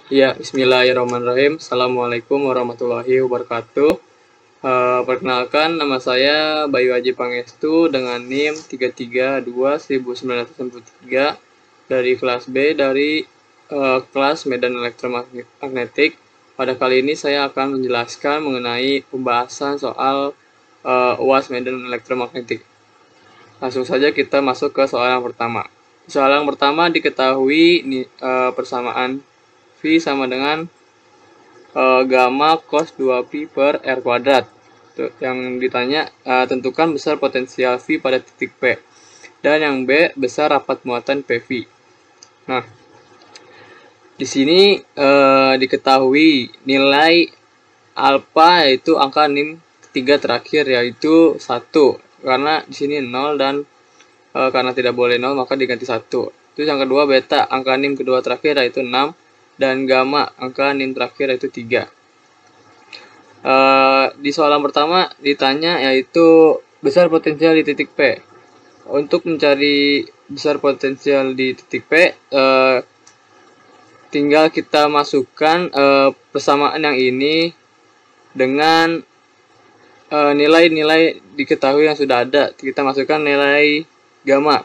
Ya, Bismillahirrahmanirrahim. Assalamualaikum warahmatullahi wabarakatuh. Perkenalkan, nama saya Bayu Aji Pangestu dengan NIM 3321963 dari kelas B dari kelas Medan Elektromagnetik. Pada kali ini saya akan menjelaskan mengenai pembahasan soal UAS Medan Elektromagnetik. Langsung saja kita masuk ke soal yang pertama. Soal yang pertama diketahui persamaan V sama dengan gamma cos 2pi per R kuadrat. Yang ditanya, tentukan besar potensial V pada titik P. Dan yang B, besar rapat muatan PV. Nah, di sini diketahui nilai alfa yaitu angka NIM ketiga terakhir yaitu 1. Karena di sini 0 dan karena tidak boleh 0 maka diganti 1. Terus yang kedua beta, angka NIM kedua terakhir yaitu 6. Dan gamma, angka NIM terakhir yaitu 3. Di soal yang pertama ditanya yaitu besar potensial di titik P. Untuk mencari besar potensial di titik P, tinggal kita masukkan persamaan yang ini dengan nilai-nilai diketahui yang sudah ada. Kita masukkan nilai gamma.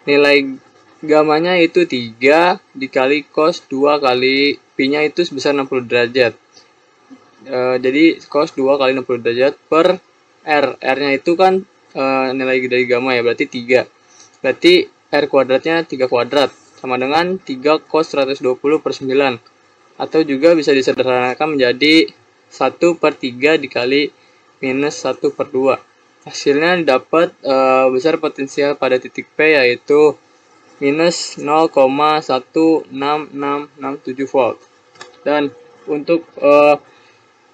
Nilai gamanya itu 3 dikali cos 2 kali pi-nya itu sebesar 60 derajat. Jadi cos 2 kali 60 derajat per R. R-nya itu kan nilai dari gamma ya, berarti 3. Berarti R kuadratnya 3 kuadrat sama dengan 3 cos 120 per 9. Atau juga bisa disederhanakan menjadi 1/3 dikali minus 1/2. Hasilnya didapat besar potensial pada titik P yaitu minus 0,16667 volt. Dan untuk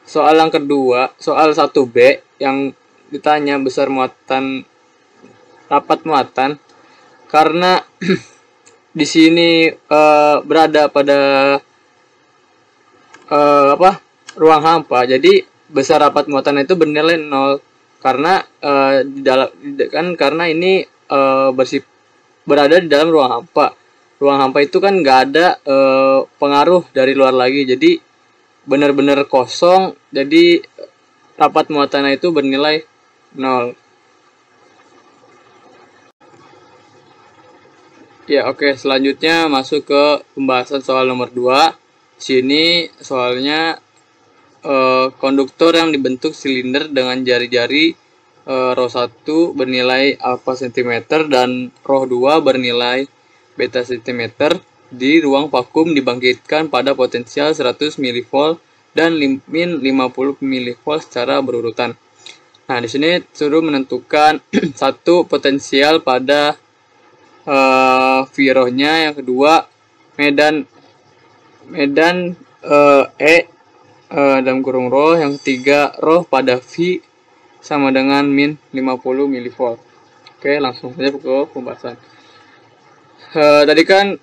soal yang kedua, soal 1B yang ditanya besar muatan rapat muatan, karena di sini berada pada ruang hampa, jadi besar rapat muatan itu bernilai 0 karena karena ini berada di dalam ruang hampa. Ruang hampa itu kan nggak ada pengaruh dari luar lagi, jadi benar-benar kosong, jadi rapat muatannya itu bernilai 0. Ya, oke, selanjutnya masuk ke pembahasan soal nomor 2. Sini soalnya konduktor yang dibentuk silinder dengan jari-jari roh 1 bernilai alfa cm dan roh 2 bernilai beta cm di ruang vakum dibangkitkan pada potensial 100 mV dan min 50 mV secara berurutan. Nah, di sini suruh menentukan satu potensial pada V-rohnya, yang kedua medan E dalam kurung roh, yang ketiga roh pada V sama dengan min 50 mV. Oke, langsung saja ke pembahasan. Tadi kan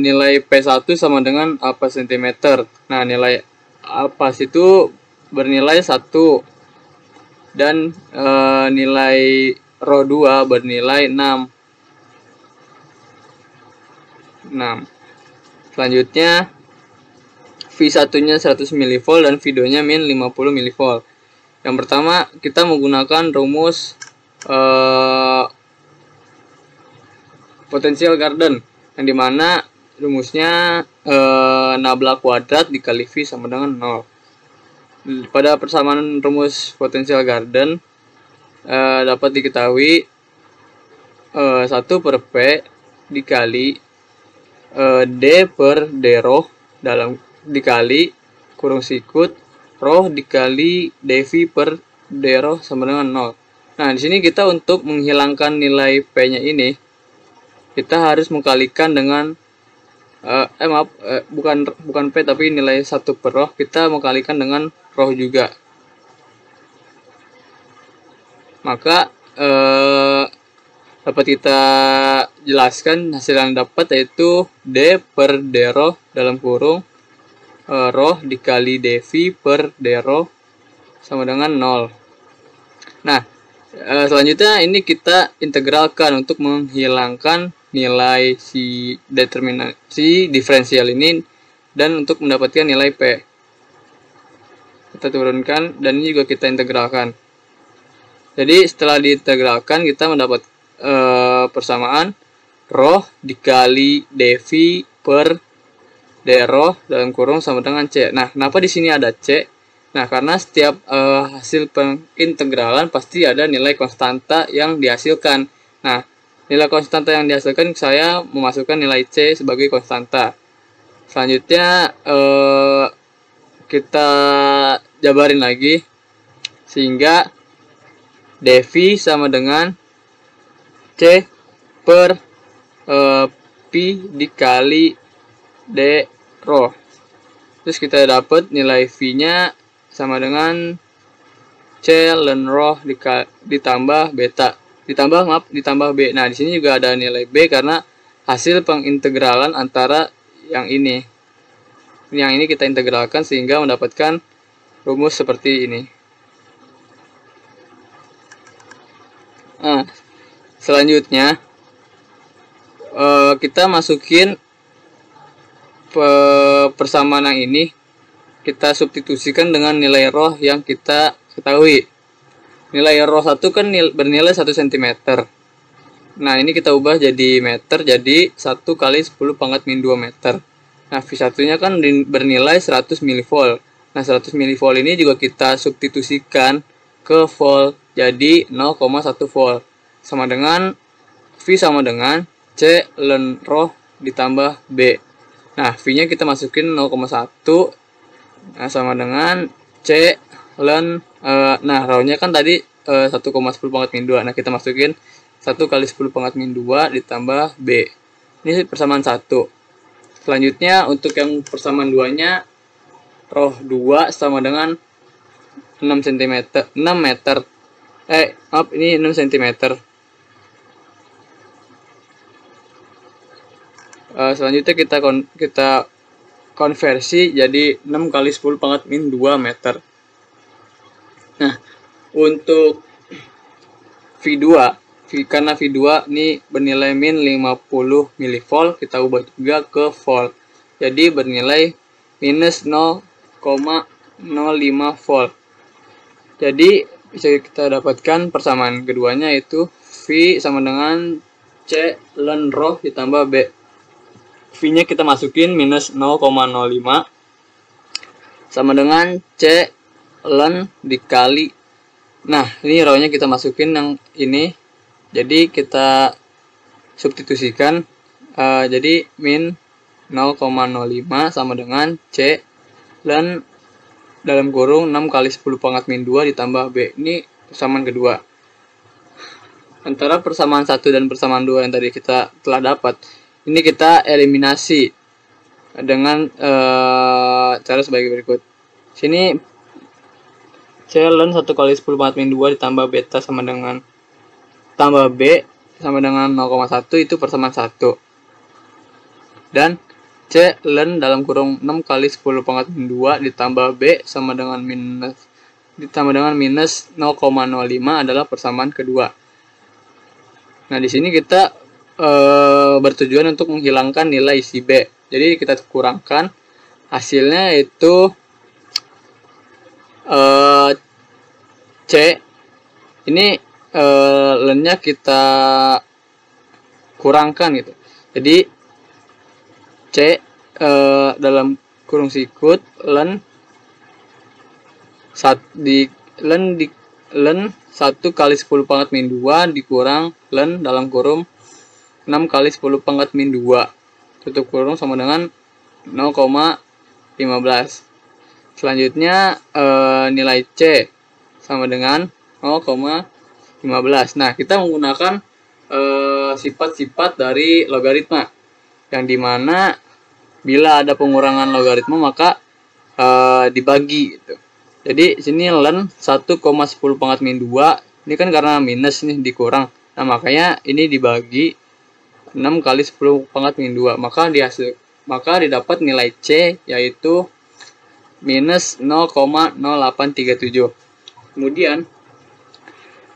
nilai P1 sama dengan alfa cm. Nah, nilai alfa itu bernilai 1 dan nilai roh 2 bernilai 6. Selanjutnya V1-nya 100 mV dan V2-nya min 50 mV. Yang pertama kita menggunakan rumus potensial Garden, yang dimana rumusnya nabla kuadrat dikali V sama dengan 0. Pada persamaan rumus potensial Garden dapat diketahui 1 per P dikali D per D roh dalam dikali kurung sikut roh dikali dV per D roh sama dengan 0. Nah, di sini kita untuk menghilangkan nilai P-nya ini kita harus mengkalikan dengan bukan P tapi nilai 1 per roh, kita mengkalikan dengan roh juga. Maka dapat kita jelaskan hasil yang dapat yaitu D per D roh dalam kurung roh dikali dV per D roh sama dengan 0. Nah, selanjutnya ini kita integralkan untuk menghilangkan nilai si diferensial ini dan untuk mendapatkan nilai P. Kita turunkan dan ini juga kita integralkan. Jadi setelah diintegralkan kita mendapat persamaan rho dikali dV per d rho dalam kurung sama dengan C. Nah, kenapa di sini ada C? Nah, karena setiap hasil pengintegralan pasti ada nilai konstanta yang dihasilkan. Nah, nilai konstanta yang dihasilkan saya memasukkan nilai C sebagai konstanta. Selanjutnya kita jabarin lagi sehingga dV sama dengan C per pi dikali d rho. Terus kita dapat nilai V-nya sama dengan C ln rho ditambah beta. Ditambah B. Nah, di sini juga ada nilai B karena hasil pengintegralan antara yang ini. Yang ini kita integralkan sehingga mendapatkan rumus seperti ini. Nah, selanjutnya kita masukin persamaan yang ini, kita substitusikan dengan nilai rho yang kita ketahui. Nilai rho 1 kan bernilai 1 cm. Nah, ini kita ubah jadi meter, jadi 1 kali 10 pangkat min 2 meter. Nah, V1 nya kan bernilai 100 mV. Nah, 100 mV ini juga kita substitusikan ke volt, jadi 0,1 volt. Sama dengan V sama dengan C ln rho ditambah B. Nah, V-nya kita masukin 0,1. Nah, sama dengan C ln nah, rho-nya kan tadi 1,10 pangkat min 2. Nah, kita masukin 1 kali 10 pangkat min 2 ditambah B. Ini persamaan 1. Selanjutnya untuk yang persamaan 2-nya rho 2 sama dengan 6 meter. Ini 6 cm. Selanjutnya kita konversi jadi 6 kali 10 pangkat min 2 meter. Nah, untuk V2, karena V2 ini bernilai min 50 mV, kita ubah juga ke volt. Jadi bernilai minus 0,05 volt. Jadi bisa kita dapatkan persamaan keduanya yaitu V sama dengan C ln rho ditambah B. V-nya kita masukin minus 0,05 sama dengan C ln dikali. Nah, ini rho-nya kita masukin yang ini. Jadi kita substitusikan. Jadi min 0,05 sama dengan C ln dalam kurung 6 kali 10 pangkat min 2 ditambah B. Ini persamaan kedua. Antara persamaan 1 dan persamaan 2 yang tadi kita telah dapat, ini kita eliminasi dengan cara sebagai berikut. Sini C ln 1 kali 10 pangkat min 2 ditambah beta sama dengan tambah B sama dengan 0,1 itu persamaan 1. Dan C ln dalam kurung 6 kali 10 pangkat min 2 ditambah B sama dengan minus 0,05 adalah persamaan kedua. Nah, di sini kita bertujuan untuk menghilangkan nilai isi B. Jadi kita kurangkan, hasilnya itu C. Ini ln-nya kita kurangkan gitu. Jadi C dalam kurung sikut ln 1 kali 10 pangkat min 2 dikurang ln dalam kurung 6 kali 10 pangkat min 2 tutup kurung sama dengan 0,15. Selanjutnya nilai C sama dengan 0,15. Nah, kita menggunakan sifat-sifat dari logaritma, yang dimana bila ada pengurangan logaritma maka dibagi gitu. Jadi sini ln 1,10 pangkat min 2 ini kan karena minus nih dikurang. Nah, makanya ini dibagi 6 kali 10 pangkat min 2, maka didapat nilai C yaitu minus 0,0837. Kemudian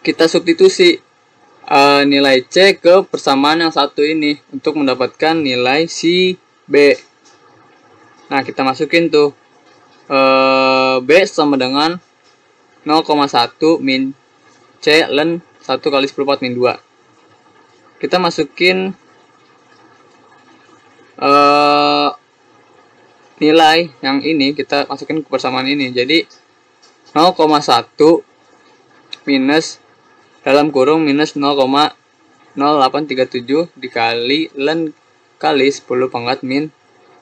kita substitusi nilai C ke persamaan yang satu ini untuk mendapatkan nilai si B. Nah, kita masukin tuh B sama dengan 0,1 min C ln 1 kali 10⁴ min 2. Kita masukin nilai yang ini, kita masukin ke persamaan ini. Jadi 0,1 minus dalam kurung minus 0,0837 dikali ln kali 10⁻⁻² min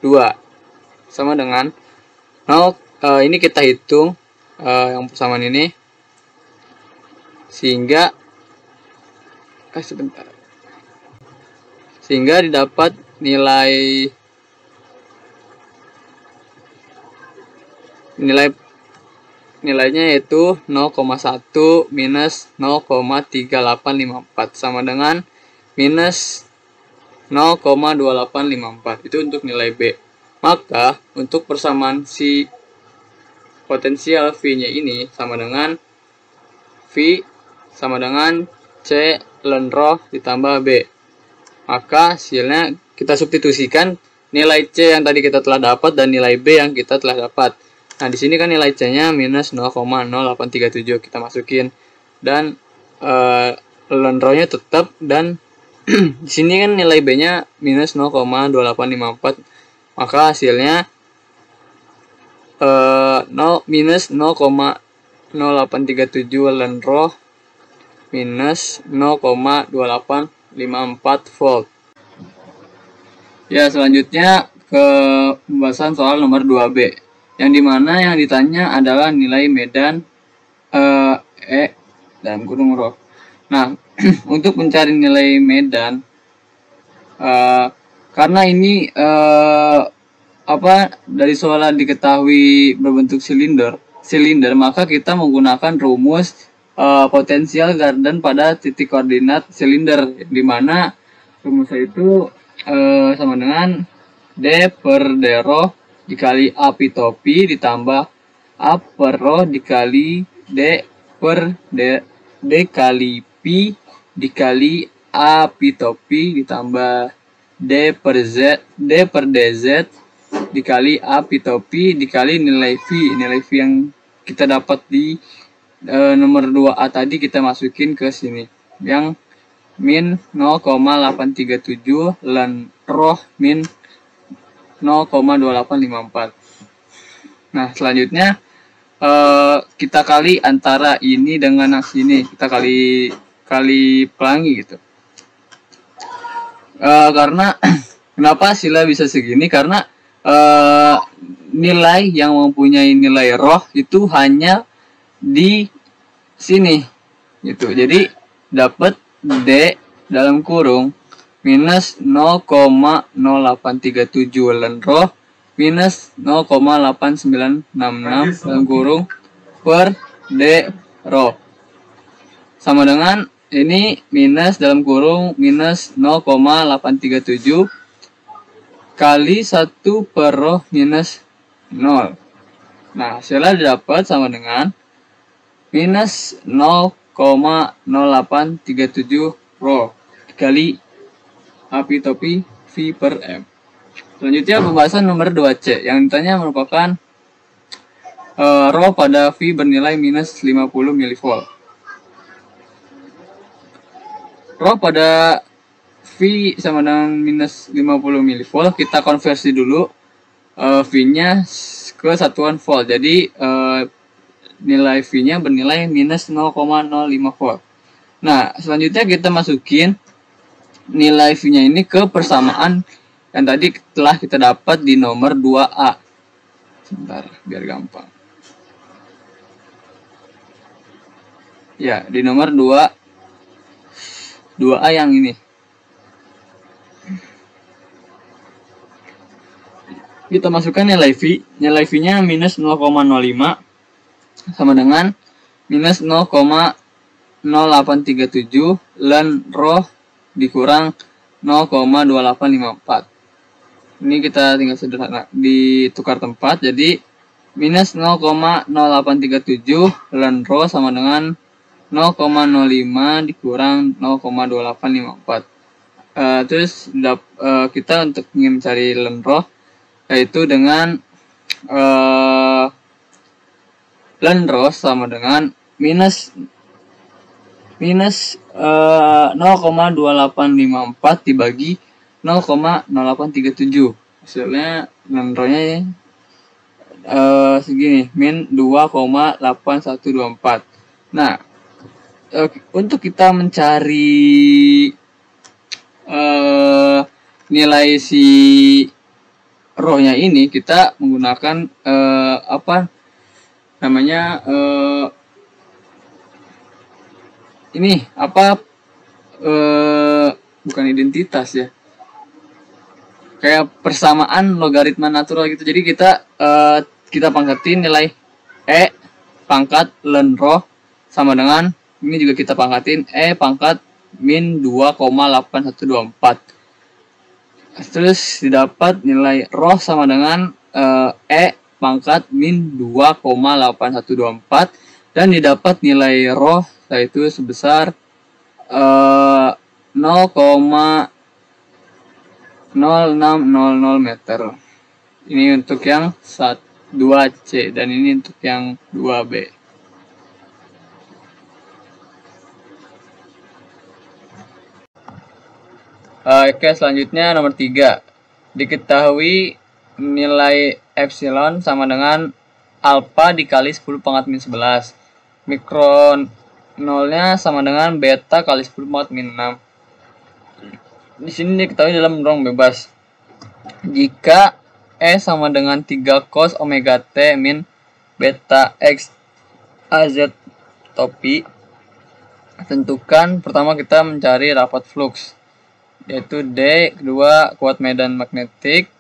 2 sama dengan 0. Ini kita hitung yang persamaan ini sehingga didapat nilainya yaitu 0,1 minus 0,3854 sama dengan minus 0,2854. Itu untuk nilai B. Maka untuk persamaan si potensial V-nya ini sama dengan V sama dengan C ln rho ditambah B. Maka hasilnya kita substitusikan nilai C yang tadi kita telah dapat dan nilai B yang kita telah dapat. Nah, di sini kan nilai C-nya minus 0,0837 kita masukin dan ln rho-nya tetap, dan di sini kan nilai B-nya minus 0,2854. Maka hasilnya minus 0,0837 ln rho minus 0,2854 volt. Ya, selanjutnya ke pembahasan soal nomor 2B, yang dimana yang ditanya adalah nilai medan E dalam kurung rho. Nah, untuk mencari nilai medan, karena ini dari soal diketahui berbentuk silinder, maka kita menggunakan rumus potensial Garden pada titik koordinat silinder, di mana rumusnya itu sama dengan D per D rho dikali A pi topi ditambah A per rho dikali D per D kali pi dikali A pi topi ditambah D per dz dikali A pi topi dikali nilai V yang kita dapat di nomor 2A tadi, kita masukin ke sini yang min 0,837 ln rho min 0,2854. Nah, selanjutnya kita kali antara ini dengan yang sini, kita kali pelangi gitu. Karena kenapa hasilnya bisa segini? Karena nilai yang mempunyai nilai rho itu hanya di sini gitu. Jadi dapat D dalam kurung minus 0,0837 ln rho minus 0,8966 dalam kurung per D rho sama dengan ini minus dalam kurung minus 0,837 kali 1 per rho minus 0. Nah, hasilnya dapat sama dengan minus 0,0837 rho dikali A pi topi V per M. Selanjutnya pembahasan nomor 2C, yang ditanya merupakan rho pada V bernilai minus 50 mV. Rho pada V sama dengan minus 50 mV, kita konversi dulu V-nya ke satuan volt. Jadi nilai V-nya bernilai minus 0,05 volt. Nah, selanjutnya kita masukin nilai V-nya ini ke persamaan yang tadi telah kita dapat di nomor 2A. Sebentar, biar gampang. Ya, di nomor 2A yang ini. Kita masukkan nilai V. Nilai V-nya minus 0,05 sama dengan minus 0,0837 ln rho dikurang 0,2854. Ini kita tinggal sederhana ditukar tempat, jadi minus 0,0837 ln rho sama dengan 0,05 dikurang 0,2854. Terus kita untuk ingin mencari ln rho, yaitu dengan ln rho sama dengan minus 0,2854 dibagi 0,0837. Hasilnya ln rho nya segini, min 2,8124. Nah, untuk kita mencari nilai si rho-nya ini, kita menggunakan apa namanya, ini apa, bukan identitas ya, kayak persamaan logaritma natural gitu. Jadi kita pangkatin nilai e pangkat ln rho sama dengan, ini juga kita pangkatin e pangkat min 2,8124. Terus didapat nilai rho sama dengan e pangkat min 2,8124, dan didapat nilai rho yaitu sebesar 0,0600 meter. Ini untuk yang 2C dan ini untuk yang 2B. Oke, selanjutnya nomor 3. Diketahui nilai epsilon sama dengan alpha dikali 10 pangkat min 11. Mikron nolnya sama dengan beta kali 10 pangkat min 6. Di sini diketahui dalam ruang bebas. Jika E sama dengan 3 cos omega T min beta X AZ topi, tentukan pertama kita mencari rapat flux, yaitu D, kedua kuat medan magnetik,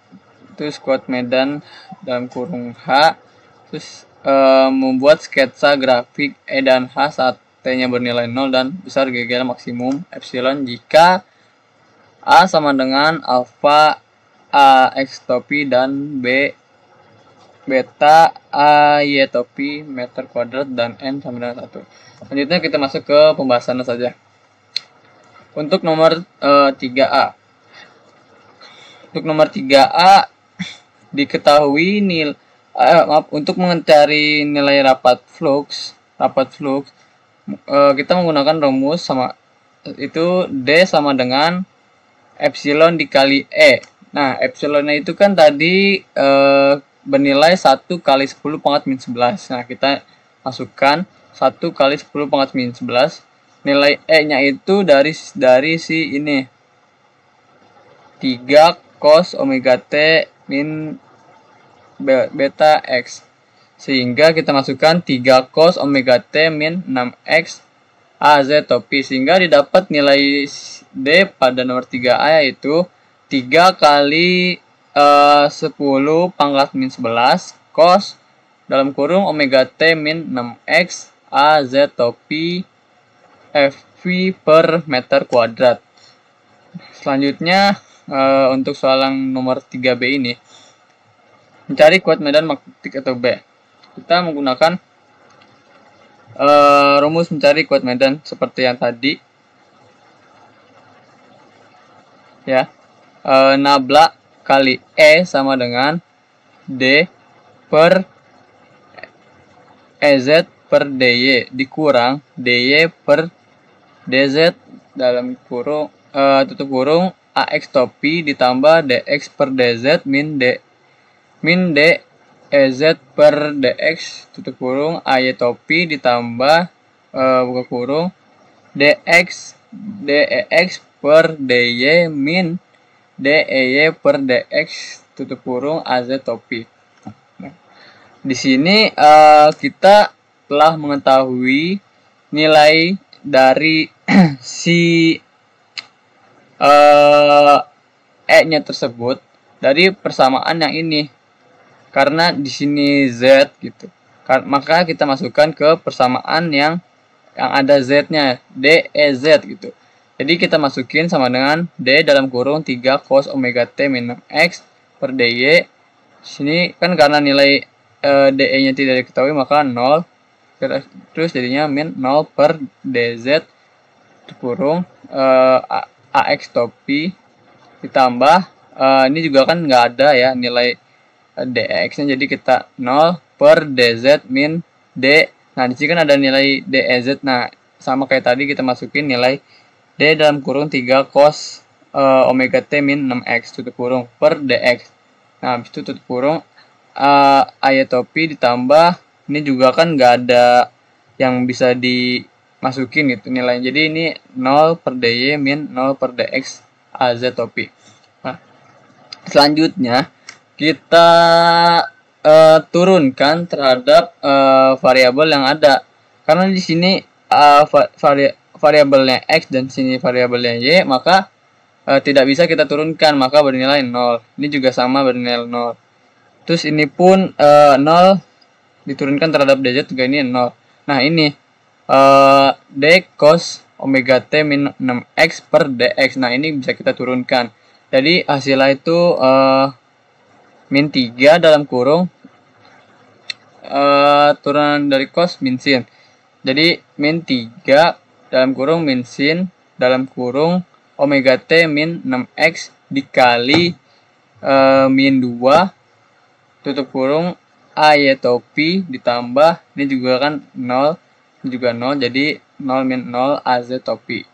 terus kuat medan dalam kurung H, terus membuat sketsa grafik E dan H saat T-nya bernilai 0 dan besar GGL maksimum epsilon jika A sama dengan alpha AX topi dan B beta AY topi meter kuadrat dan N sama dengan 1. Selanjutnya kita masuk ke pembahasannya saja. Untuk nomor 3A. Untuk nomor 3A diketahui untuk mencari nilai rapat flux kita menggunakan rumus sama, itu D sama dengan epsilon dikali E. Nah, epsilonnya itu kan tadi bernilai 1 kali 10 pangkat min 11. Nah, kita masukkan 1 kali 10 pangkat min 11. Nilai E-nya itu dari si ini 3 cos omega T min beta X. Sehingga kita masukkan 3 cos omega T min 6X AZ topi. Sehingga didapat nilai D pada nomor 3A yaitu 3 kali 10 pangkat min 11 cos dalam kurung omega T min 6X AZ topi FV per meter kuadrat. Selanjutnya untuk soal nomor 3B ini, mencari kuat medan magnetik atau B. Kita menggunakan rumus mencari kuat medan seperti yang tadi. Ya, nabla kali E sama dengan D per EZ per DY dikurang DY per DZ dalam kurung tutup kurung AX topi ditambah DX per DZ min D EZ per DX tutup kurung AY topi ditambah buka kurung DX DEX per DY min DEY per DX tutup kurung AZ topi. Nah, di sini kita telah mengetahui nilai dari si E-nya tersebut dari persamaan yang ini. Karena di sini Z gitu. Maka kita masukkan ke persamaan yang ada Z-nya, DEZ gitu. Jadi kita masukin sama dengan D dalam kurung 3 cos omega T min X per DY. Sini kan karena nilai DE-nya tidak diketahui maka 0. Terus jadinya min 0 per DZ kurung AX topi ditambah ini juga kan nggak ada ya nilai dx-nya, jadi kita 0 per dz min d. Nah, di sini kan ada nilai dz. Nah, sama kayak tadi kita masukin nilai d dalam kurung 3 cos omega t min 6x tutup kurung per dx. Nah, habis itu tutup kurung ayatopi ditambah, ini juga kan nggak ada yang bisa dimasukin gitu nilainya. Jadi ini 0 per dy min 0 per dx az topi. Nah, selanjutnya kita turunkan terhadap variabel yang ada. Karena di sini variabelnya x dan sini variabelnya y, maka tidak bisa kita turunkan, maka bernilai 0. Ini juga sama bernilai 0. Terus ini pun 0 diturunkan terhadap dz juga ini 0. Nah, ini d cos omega t min 6x per dx. Nah, ini bisa kita turunkan. Jadi hasilnya itu min 3 dalam kurung turunan dari cos min sin. Jadi min 3 dalam kurung min sin dalam kurung omega t min 6x dikali min 2 tutup kurung ay topi ditambah, ini juga kan 0, ini juga 0, jadi 0 min 0 az topi.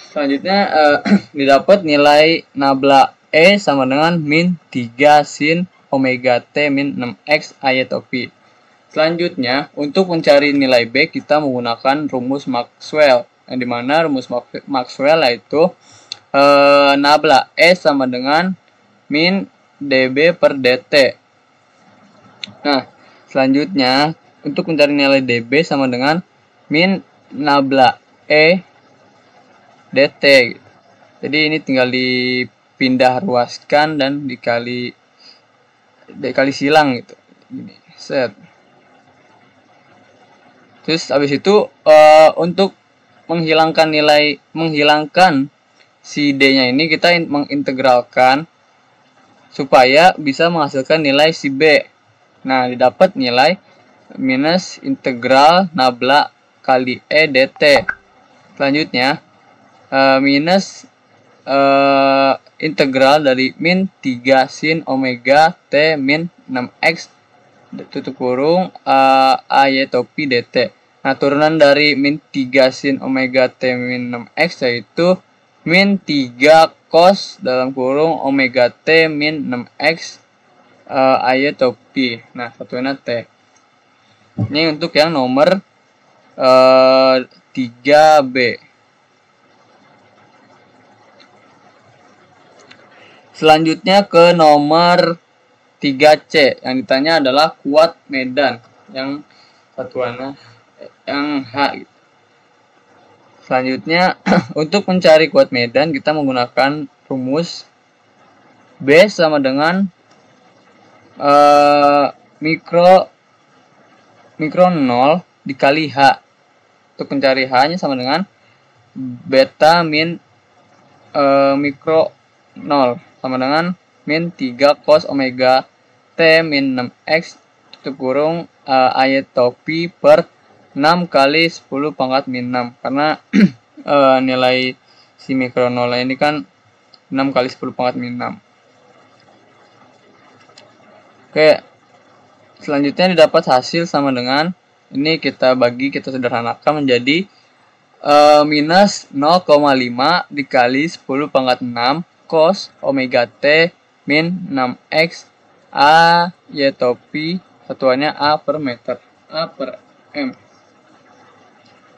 Selanjutnya didapat nilai nabla E sama dengan min 3 sin omega T min 6X ay topi. Selanjutnya, untuk mencari nilai B, kita menggunakan rumus Maxwell. Yang dimana rumus Maxwell yaitu nabla E sama dengan min dB per dt. Nah, selanjutnya, untuk mencari nilai dB sama dengan min nabla E dt. Jadi ini tinggal dipindah ruaskan dan dikali silang gitu. Gini, set. Terus habis itu untuk menghilangkan si D-nya ini, kita mengintegralkan supaya bisa menghasilkan nilai si B. Nah, didapat nilai minus integral nabla kali E dt. Selanjutnya minus integral dari min 3 sin omega T min 6x tutup kurung ay topi dt. Nah, turunan dari min 3 sin omega T min 6x yaitu min 3 cos dalam kurung omega T min 6x ay topi. Nah, satunya T. Ini untuk yang nomor 3B. Selanjutnya ke nomor 3C, yang ditanya adalah kuat medan, yang satuannya yang H. Selanjutnya untuk mencari kuat medan, kita menggunakan rumus B sama dengan mikro 0 dikali H. Untuk mencari H-nya sama dengan beta min mikro 0 sama dengan min 3 cos omega T min 6x tutup kurung ay topi per 6 kali 10 pangkat min 6. Karena nilai si mikro 0 ini kan 6 kali 10 pangkat min 6. Oke, selanjutnya didapat hasil sama dengan, ini kita sederhanakan menjadi minus 0,5 dikali 10 pangkat 6 cos omega T min 6x A y topi, satuannya A per meter, A per M.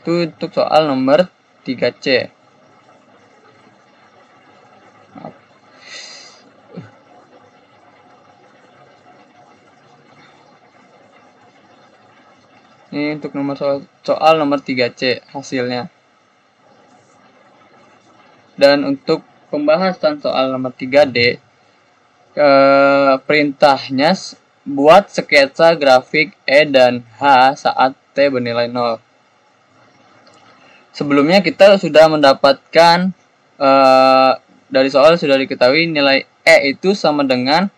Itu untuk soal nomor 3C. Ini untuk soal nomor 3C hasilnya. Dan untuk pembahasan soal nomor 3D, perintahnya buat sketsa grafik E dan H saat T bernilai 0. Sebelumnya kita sudah mendapatkan dari soal sudah diketahui nilai E itu sama dengan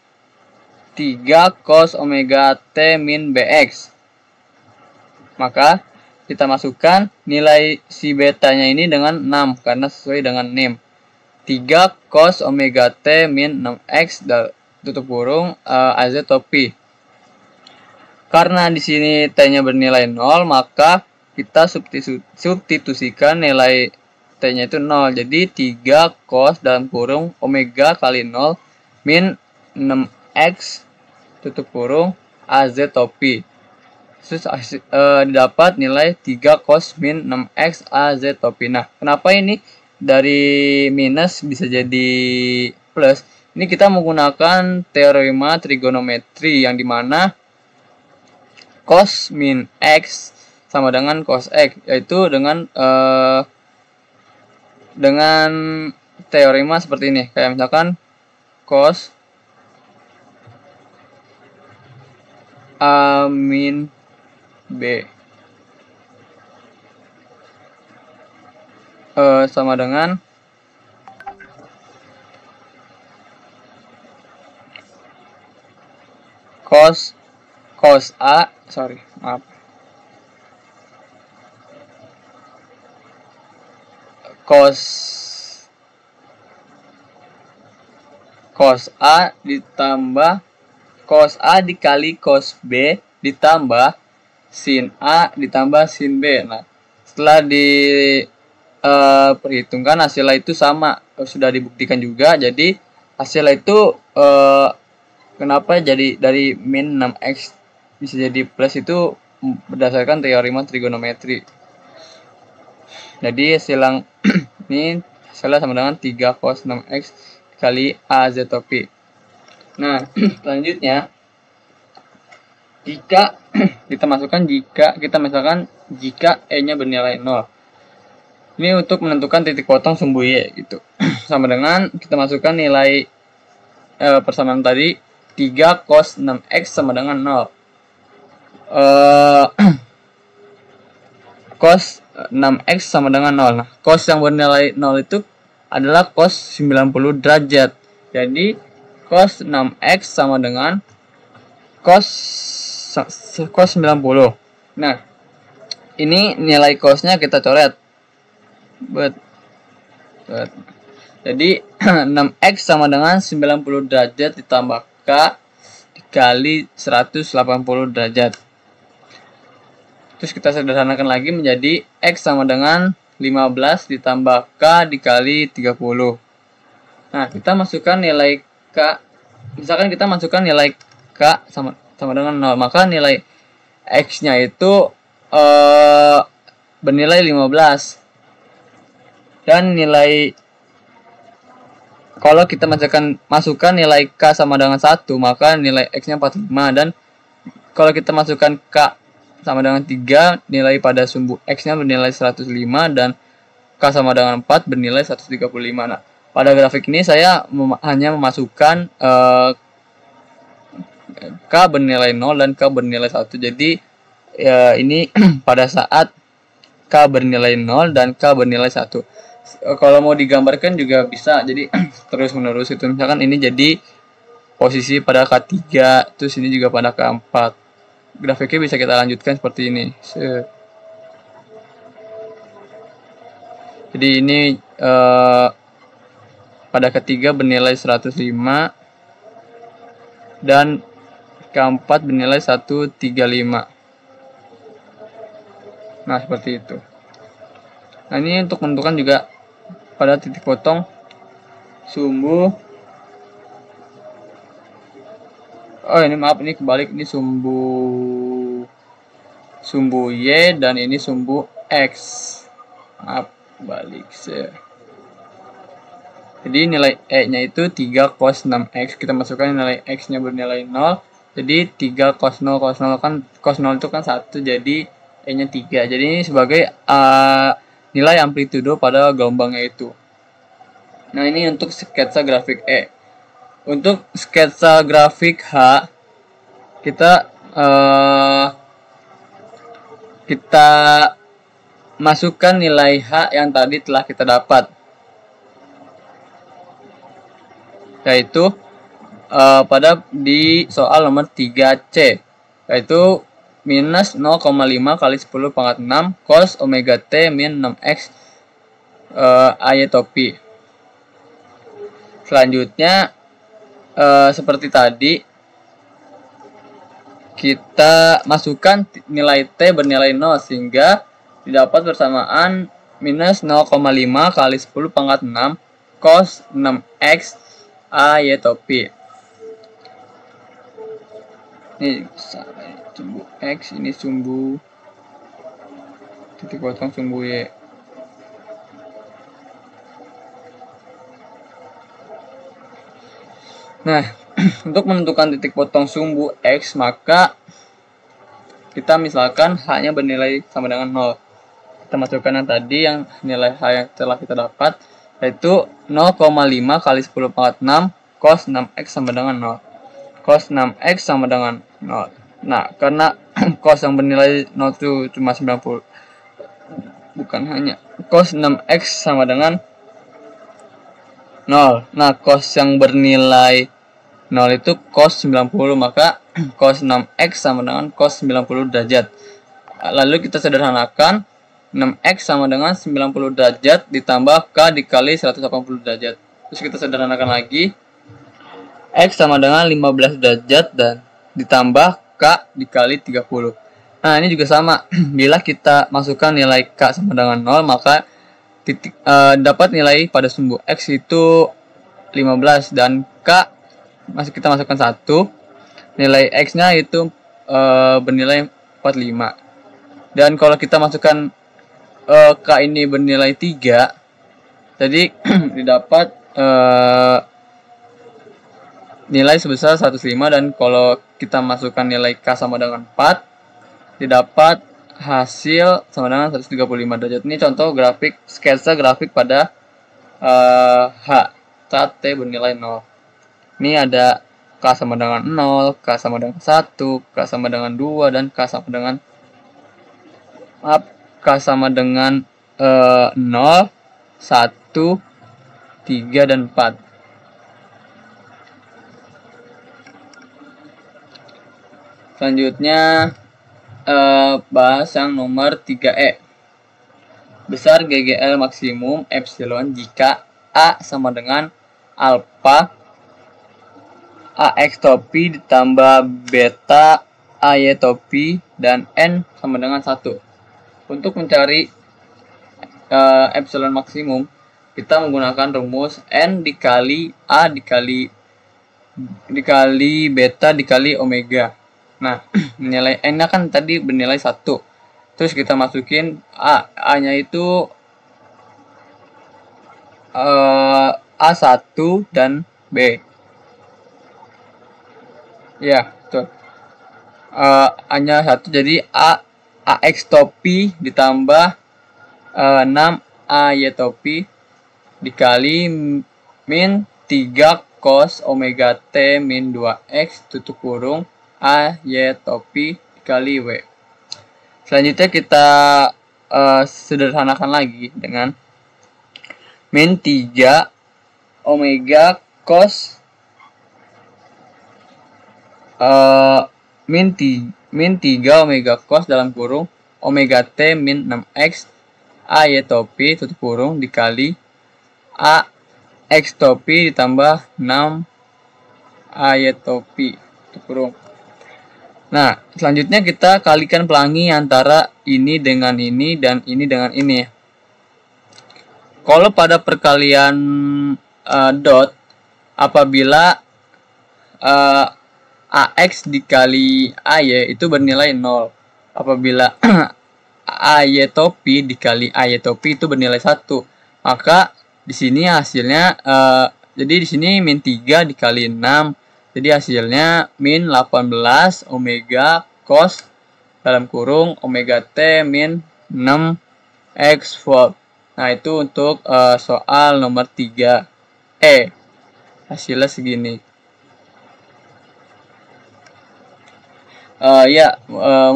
3 cos omega T min Bx. Maka kita masukkan nilai si betanya ini dengan 6 karena sesuai dengan NIM. 3 cos omega T min 6x tutup kurung AZ topi. Karena di sini T-nya bernilai 0, maka kita substitusikan nilai T-nya itu 0. Jadi 3 cos dalam kurung omega kali 0 min 6x tutup kurung AZ topi. Terus didapat nilai 3 cos min 6x AZ topi. Nah, kenapa ini dari minus bisa jadi plus? Ini kita menggunakan teorema trigonometri yang dimana cos min x sama dengan cos x, yaitu dengan teorema seperti ini. Kayak misalkan cos A min B sama dengan cos A, cos A ditambah cos A dikali cos B ditambah sin A ditambah sin B. Nah, setelah perhitungkan hasilnya itu sama, sudah dibuktikan juga. Jadi hasilnya itu kenapa jadi dari min 6x bisa jadi plus itu berdasarkan teorema trigonometri. Jadi hasil ini hasilnya sama dengan 3 cos 6x kali AZ topi. Nah, selanjutnya jika kita masukkan jika E-nya bernilai 0. Ini untuk menentukan titik potong sumbu Y gitu. Sama dengan kita masukkan nilai persamaan tadi 3 cos 6x sama dengan 0. Cos 6x sama dengan 0. Nah, cos yang bernilai 0 itu adalah cos 90 derajat. Jadi cos 6x sama dengan cos 90. Nah, ini nilai cosnya kita coret. Jadi 6x sama dengan 90 derajat ditambah K dikali 180 derajat. Terus kita sederhanakan lagi menjadi X sama dengan 15 ditambah K dikali 30. Nah, kita masukkan nilai K. Misalkan kita masukkan nilai K sama dengan 0. Maka nilai X-nya itu bernilai 15. Dan nilai, kalau kita masukkan nilai K sama dengan 1, maka nilai X-nya 45. Dan kalau kita masukkan K sama dengan 3, nilai pada sumbu X-nya bernilai 105 dan K sama dengan 4 bernilai 135. Nah, pada grafik ini saya hanya memasukkan K bernilai 0 dan K bernilai 1. Jadi ini pada saat K bernilai 0 dan K bernilai 1. Kalau mau digambarkan juga bisa, jadi terus menerus itu. Misalkan ini jadi posisi pada K3, terus ini juga pada K4. Grafiknya bisa kita lanjutkan seperti ini. Jadi ini pada K3 bernilai 105 dan K4 bernilai 135. Nah, seperti itu. Nah, ini untuk menentukan juga pada titik potong sumbu. Oh, ini maaf, ini kebalik, ini sumbu Y dan ini sumbu X. Maaf, balik. Jadi nilai E-nya itu 3 cos 6x. Kita masukkan nilai X-nya bernilai 0. Jadi 3 cos 0 kan cos 0 itu kan 1, jadi E-nya 3. Jadi ini sebagai nilai amplitudo pada gelombangnya itu. Nah, ini untuk sketsa grafik E. Untuk sketsa grafik H, kita masukkan nilai H yang tadi telah kita dapat, yaitu di soal nomor 3C, yaitu minus 0,5 kali 10 pangkat 6 cos omega T min 6x AY topi. Selanjutnya seperti tadi, kita masukkan nilai T bernilai 0 sehingga didapat bersamaan minus 0,5 kali 10 pangkat 6 cos 6x A Y topi. Ini sumbu X, ini sumbu titik potong sumbu Y. Nah, untuk menentukan titik potong sumbu X, maka kita misalkan H-nya bernilai sama dengan 0. Kita masukkan yang tadi, yang nilai H yang telah kita dapat, yaitu 0,5 kali 10 pangkat 6 cos 6x sama dengan 0. Cos 6x sama dengan 0. Nah, karena cos yang bernilai 0 itu cuma 90, bukan hanya cos 6x sama dengan 0. Nah, cos yang bernilai 0 itu cos 90, maka cos 6x sama dengan cos 90 derajat. Lalu kita sederhanakan, 6x sama dengan 90 derajat ditambah K dikali 180 derajat. Terus kita sederhanakan lagi, X sama dengan 15 derajat dan ditambah K dikali 30. Nah, ini juga sama. Bila kita masukkan nilai K sama dengan 0, maka dapat nilai pada sumbu X itu 15 dan K kita masukkan 1. Nilai X-nya itu bernilai 45. Dan kalau kita masukkan K ini bernilai 3, jadi didapat nilai sebesar 105, dan kalau kita masukkan nilai K sama dengan 4, didapat hasil sama dengan 135 derajat. Ini contoh grafik, sketsa grafik pada H saat T bernilai 0. Ini ada K sama dengan 0, K sama dengan 1, K sama dengan 2, dan K sama dengan K sama dengan 0, 1, 3, dan 4. Selanjutnya bahas yang nomor 3E. Besar GGL maksimum epsilon jika A sama dengan alpha AX topi ditambah beta AY topi dan N sama dengan 1. Untuk mencari epsilon maksimum, kita menggunakan rumus N dikali A dikali beta dikali omega. Nah, nilai N-nya kan tadi bernilai 1. Terus kita masukin A-nya itu A1 dan B. Ya, betul. A-nya 1, jadi AX topi ditambah 6 AY topi dikali min 3 cos omega T min 2X tutup kurung AY topi dikali W. Selanjutnya kita sederhanakan lagi dengan min 3 omega cos min 3 omega cos dalam kurung omega T min 6X AY topi tutup kurung dikali AX topi ditambah 6 AY topi tutup kurung. Nah, selanjutnya kita kalikan pelangi antara ini dengan ini dan ini dengan ini. Kalau pada perkalian dot, apabila AX dikali AY itu bernilai 0. Apabila AY topi dikali AY topi itu bernilai 1. Maka di sini hasilnya jadi di sini min 3 dikali 6. Jadi hasilnya min 18 omega cos dalam kurung omega T min 6X volt. Nah, itu untuk soal nomor 3E. Hasilnya segini.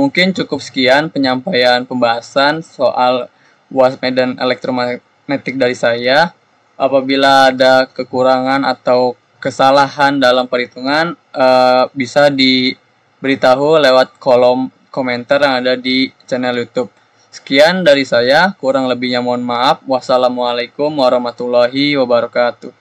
Mungkin cukup sekian penyampaian pembahasan soal UAS Medan Elektromagnetik dari saya. Apabila ada kekurangan atau kesalahan dalam perhitungan, bisa diberitahu lewat kolom komentar yang ada di channel YouTube. Sekian dari saya, kurang lebihnya mohon maaf. Wassalamualaikum warahmatullahi wabarakatuh.